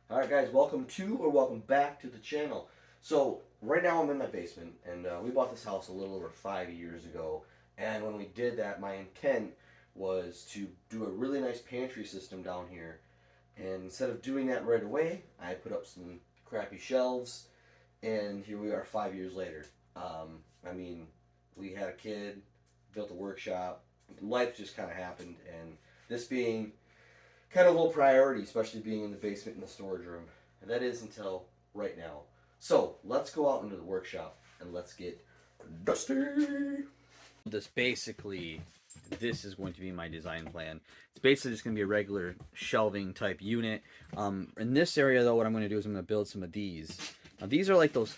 Alright guys, welcome back to the channel. So right now I'm in my basement and we bought this house a little over 5 years ago, and when we did that my intent was to do a really nice pantry system down here, and instead of doing that right away I put up some crappy shelves, and here we are 5 years later. I mean, we had a kid, built a workshop, life just kind of happened, and this being kind of low priority, especially being in the basement in the storage room. And that is until right now. So let's go out into the workshop and let's get dusty. This is going to be my design plan. It's basically just going to be a regular shelving type unit. In this area though, what I'm going to do is I'm going to build some of these. Now these are like those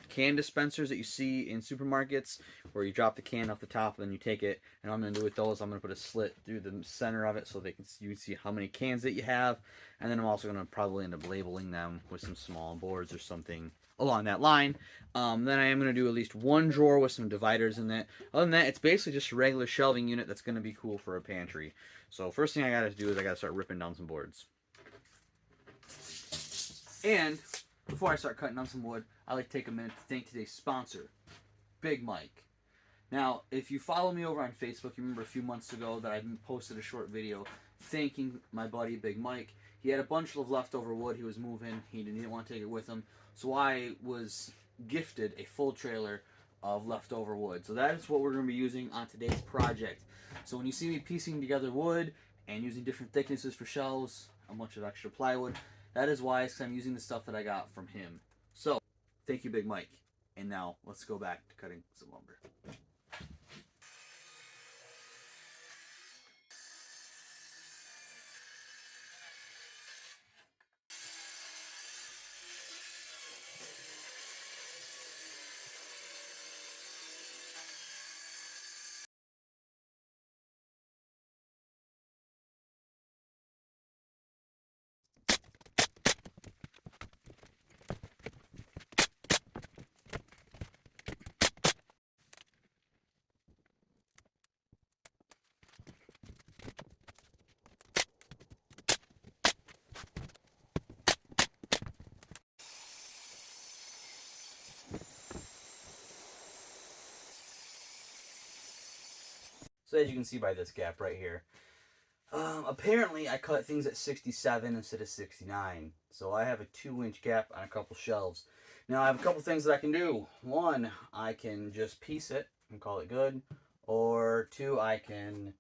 can dispensers that you see in supermarkets where you drop the can off the top and then you take it. And what I'm going to do with those, I'm going to put a slit through the center of it so you can see how many cans that you have. And then I'm also going to probably end up labeling them with some small boards or something along that line. Then I am going to do at least one drawer with some dividers in it. Other than that, it's basically just a regular shelving unit that's going to be cool for a pantry. So first thing I got to do is I got to start ripping down some boards. And before I start cutting down some wood, I like to take a minute to thank today's sponsor, Big Mike. Now, if you follow me over on Facebook, you remember a few months ago that I posted a short video thanking my buddy Big Mike. He had a bunch of leftover wood. He was moving. He didn't want to take it with him. So I was gifted a full trailer of leftover wood. So that is what we're going to be using on today's project. So when you see me piecing together wood and using different thicknesses for shelves, a bunch of extra plywood, that is why, because I'm using the stuff that I got from him. So, thank you, Big Mike. And now, let's go back to cutting some lumber. So as you can see by this gap right here, apparently I cut things at 67 instead of 69. So I have a 2-inch gap on a couple shelves. Now I have a couple things that I can do. One, I can just piece it and call it good. Or two, I can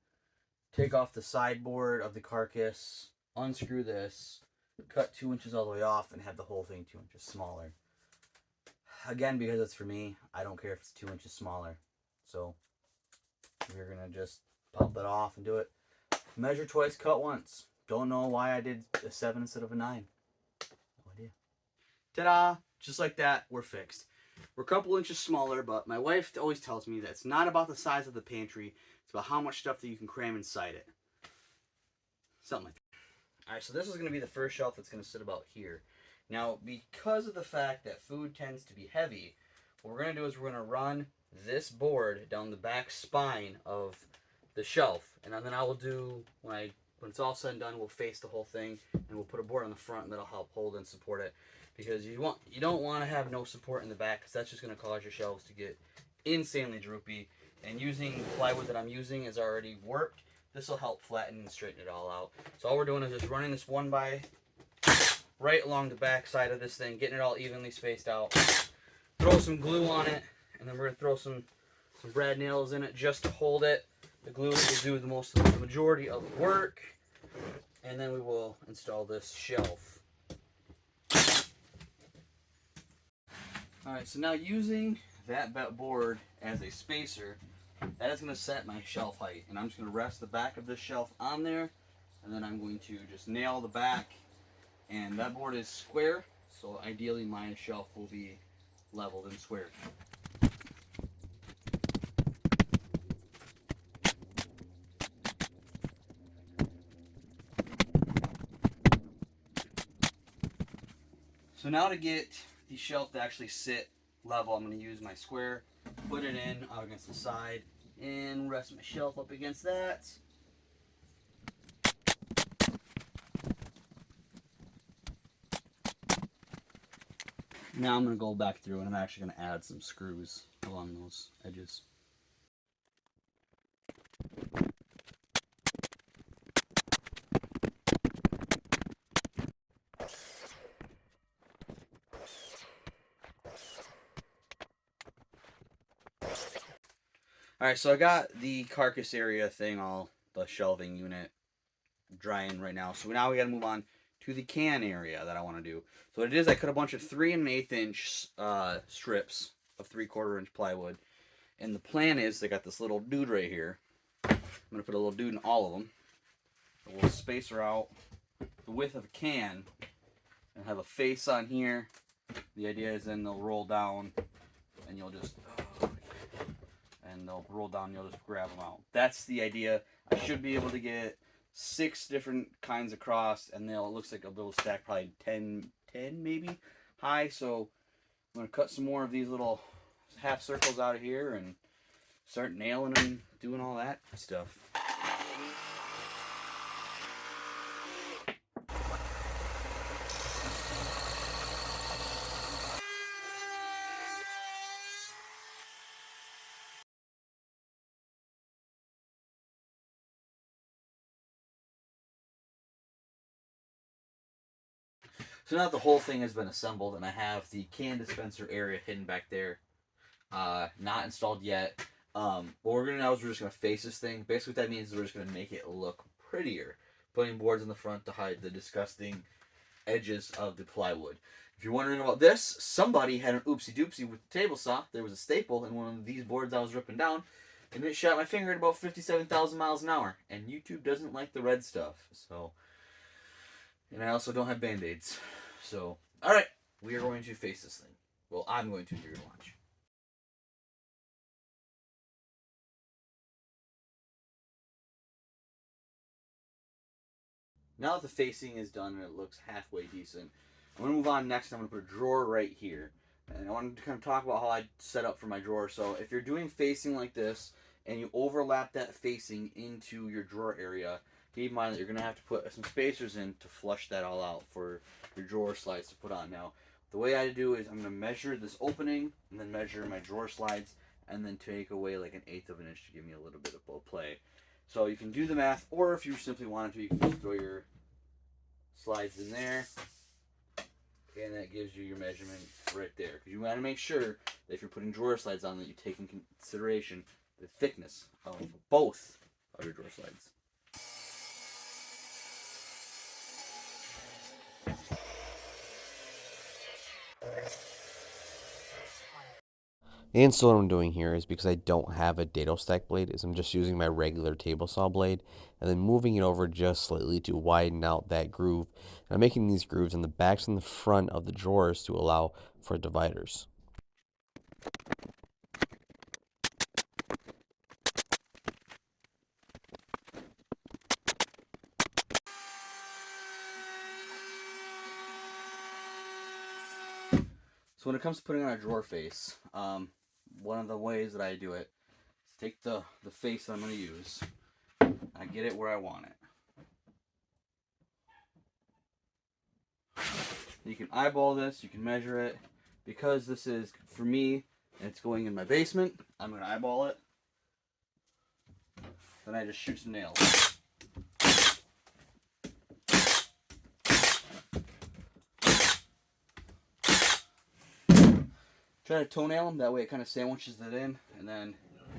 take off the sideboard of the carcass, unscrew this, cut 2 inches all the way off, and have the whole thing 2 inches smaller. Again, because it's for me, I don't care if it's 2 inches smaller. So we're gonna just pop that off and do it. Measure twice, cut once. Don't know why I did a 7 instead of a 9. No idea. Ta-da! Just like that, we're fixed. We're a couple inches smaller, but my wife always tells me that it's not about the size of the pantry, it's about how much stuff that you can cram inside it. Something like that. Alright, so this is going to be the first shelf that's going to sit about here. Now, because of the fact that food tends to be heavy, what we're going to do is we're going to run this board down the back spine of the shelf. And then I will do, when it's all said and done, we'll face the whole thing, and we'll put a board on the front that'll help hold and support it. Because you don't want to have no support in the back, because that's just going to cause your shelves to get insanely droopy. And using the plywood that I'm using has already worked. This will help flatten and straighten it all out. So all we're doing is just running this one by right along the back side of this thing, getting it all evenly spaced out. Throw some glue on it, and then we're going to throw some brad nails in it just to hold it. The glue will do the majority of the work, and then we will install this shelf. Alright, so now using that board as a spacer, that is going to set my shelf height. And I'm just going to rest the back of this shelf on there, and then I'm going to just nail the back. And that board is square, so ideally my shelf will be leveled and square. So now to get the shelf to actually sit level, I'm going to use my square, put it in against the side, and rest my shelf up against that. Now I'm going to go back through and I'm actually going to add some screws along those edges. Alright, so I got the carcass area thing, all the shelving unit drying right now. So now we got to move on to the can area that I want to do. So what it is, I cut a bunch of 3 1/8 inch strips of 3/4 inch plywood. And the plan is, I got this little dude right here. I'm going to put a little dude in all of them. We'll spacer out the width of a can and have a face on here. The idea is then they'll roll down and you'll just, and they'll roll down, you'll just grab them out. That's the idea. I should be able to get 6 different kinds across, and it looks like a little stack, probably 10 maybe high. So I'm going to cut some more of these little half circles out of here and start nailing them, doing all that stuff. So now that the whole thing has been assembled and I have the can dispenser area hidden back there, not installed yet. What we're going to do is we're just going to face this thing. Basically what that means is we're just going to make it look prettier. Putting boards in the front to hide the disgusting edges of the plywood. If you're wondering about this, somebody had an oopsie doopsie with the table saw. There was a staple in one of these boards I was ripping down, and it shot my finger at about 57,000 miles an hour. And YouTube doesn't like the red stuff. So, and I also don't have band-aids. So, alright, we are going to face this thing. Well, I'm going to. You're going to watch. Now that the facing is done and it looks halfway decent, I'm going to move on next. I'm going to put a drawer right here. And I wanted to kind of talk about how I set up for my drawer. So if you're doing facing like this and you overlap that facing into your drawer area, keep in mind that you're going to have to put some spacers in to flush that all out for your drawer slides to put on. Now, the way I do is I'm going to measure this opening and then measure my drawer slides and then take away like 1/8 of an inch to give me a little bit of play. So you can do the math, or if you simply wanted to, you can just throw your slides in there, and that gives you your measurement right there. Because you want to make sure that if you're putting drawer slides on, that you take into consideration the thickness of both of your drawer slides. And so what I'm doing here is, because I don't have a dado stack blade, is I'm just using my regular table saw blade and then moving it over just slightly to widen out that groove. And I'm making these grooves in the backs and the front of the drawers to allow for dividers. So when it comes to putting on a drawer face, one of the ways that I do it is take the face that I'm going to use, I get it where I want it. You can eyeball this, you can measure it. Because this is, for me, and it's going in my basement, I'm going to eyeball it. Then I just shoot some nails. Try to toenail them, that way it kind of sandwiches it in, and then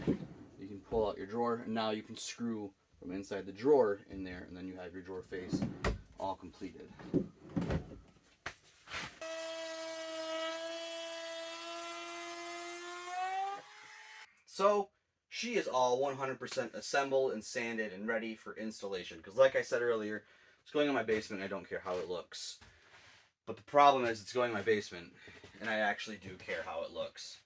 you can pull out your drawer, and now you can screw from inside the drawer in there, and then you have your drawer face all completed. So she is all 100% assembled and sanded and ready for installation. Because like I said earlier, it's going in my basement. I don't care how it looks. But the problem is it's going in my basement, and I actually do care how it looks.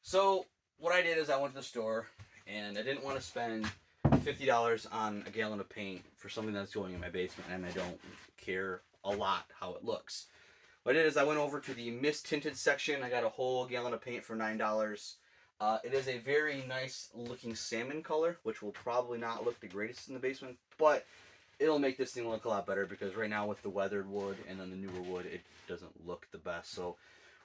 So what I did is I went to the store, and I didn't want to spend $50 on a gallon of paint for something that's going in my basement, and I don't care a lot how it looks. What I did is I went over to the mist tinted section. I got a whole gallon of paint for $9. It is a very nice looking salmon color, which will probably not look the greatest in the basement, but it'll make this thing look a lot better, because right now with the weathered wood and then the newer wood, it doesn't look the best. So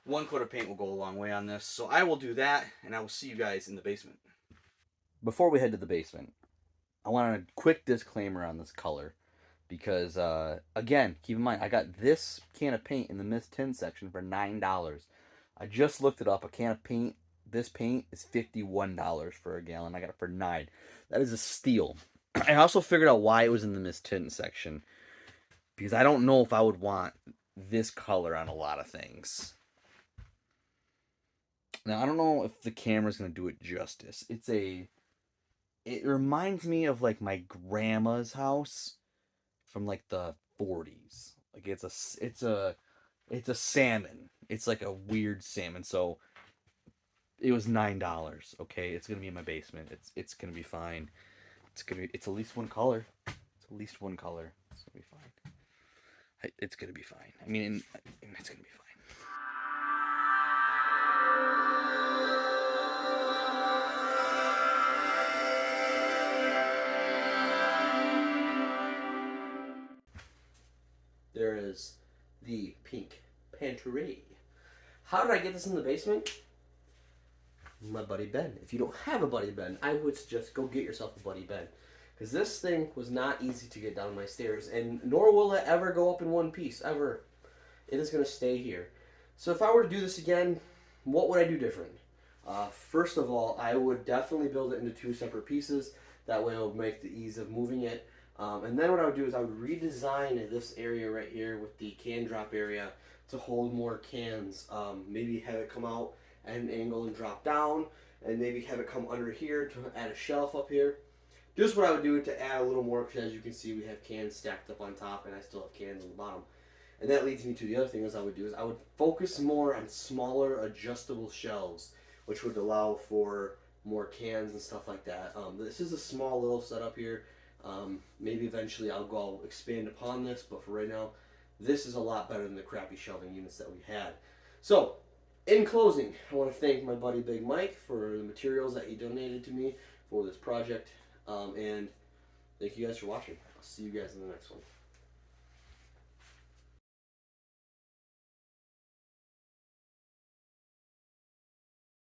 1 coat of paint will go a long way on this. So I will do that, and I will see you guys in the basement. Before we head to the basement, I want a quick disclaimer on this color. Because, again, keep in mind, I got this can of paint in the Miss Tin section for $9. I just looked it up. A can of paint, this paint is $51 for a gallon. I got it for $9. That is a steal. I also figured out why it was in the Miss Tin section. Because I don't know if I would want this color on a lot of things. Now, I don't know if the camera's going to do it justice. It reminds me of, like, my grandma's house from, like, the 40s. Like, it's a salmon. It's like a weird salmon. So it was $9. Okay, it's gonna be in my basement. It's gonna be fine. It's at least one color. It's at least one color. It's gonna be fine. It's gonna be fine. I mean, it's gonna be fine. There is the pink Pantry. How did I get this in the basement? My buddy Ben. If you don't have a buddy Ben, I would suggest go get yourself a buddy Ben. Because this thing was not easy to get down my stairs, and nor will it ever go up in one piece, ever. It is going to stay here. So if I were to do this again, what would I do different? First of all, I would definitely build it into 2 separate pieces. That way it would make the ease of moving it. And then what I would do is I would redesign this area right here with the can drop area to hold more cans. Maybe have it come out at an angle and drop down, and maybe have it come under here to add a shelf up here. Just what I would do to add a little more, because as you can see we have cans stacked up on top and I still have cans on the bottom. And that leads me to the other thing I would focus more on smaller adjustable shelves, which would allow for more cans and stuff like that. This is a small little setup here. Maybe eventually I'll expand upon this, but for right now, this is a lot better than the crappy shelving units that we had. So, in closing, I want to thank my buddy Big Mike for the materials that he donated to me for this project. And thank you guys for watching. I'll see you guys in the next one.